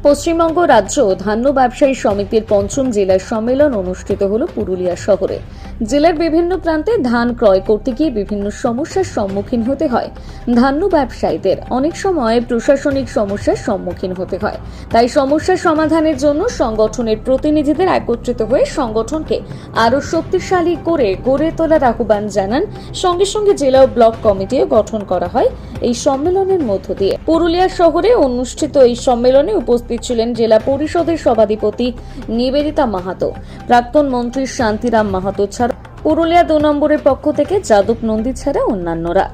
পশ্চিমবঙ্গ রাজ্য ধান্য ব্যবসায়ী সমিতির পঞ্চম জেলা সম্মেলন অনুষ্ঠিত হলো পুরুলিয়া শহরে। জেলার বিভিন্ন প্রান্তে ধান ক্রয় করতে গিয়ে বিভিন্ন সমস্যার সম্মুখীন হতে হয় ধান্য ব্যবসায়ীদের। অনেক সময় প্রশাসনিক সমস্যার সম্মুখীন হতে হয়, তাই সমস্যার সমাধানের জন্য সংগঠনের প্রতিনিধিদের একত্রিত হয়ে সংগঠনকে আরও শক্তিশালী করে গড়ে তোলার আহ্বান জানান। সঙ্গে সঙ্গে জেলা ও ব্লক কমিটিও গঠন করা হয় এই সম্মেলনের মধ্য দিয়ে। পুরুলিয়া শহরে অনুষ্ঠিত এই সম্মেলনে উপস্থিত ছিলেন জেলা পরিষদের সভাধিপতি নিবেদিতা মাহাতো, প্রাক্তন মন্ত্রী শান্তিরাম মাহাতো ছাড়া পুরুলিয়া 2 নম্বরের পক্ষ থেকে যাদব নন্দী ছাড়া অন্যান্যরা।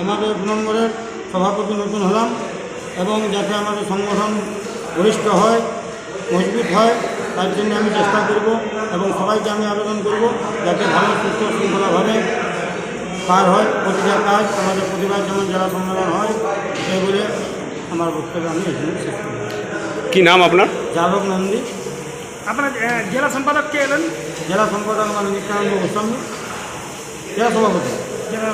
আমাদের 2 নম্বরের সভাপতি নতুন হলাম এবং যাতে আমাদের সংগঠন বলিষ্ঠ হয়, মজবুত হয়, তার জন্য আমি চেষ্টা করব এবং সবাইকে আমি আবেদন করব যাতে ভালো সুস্থ শৃঙ্খলাভাবে পার হয় প্রতিটা কাজ। আমাদের প্রতিবার যেমন জেলা সম্মেলন হয় এই বলে আমার বক্তব্য আমি এখানে শেষ করব। কি নাম আপনার? যাদব নন্দী। আপনার জেলা সম্পাদক কে এলেন? জেলা সম্পাদক আমার নিত্যানন্দ গোস্বামী, জেলা সভাপতি। জেলা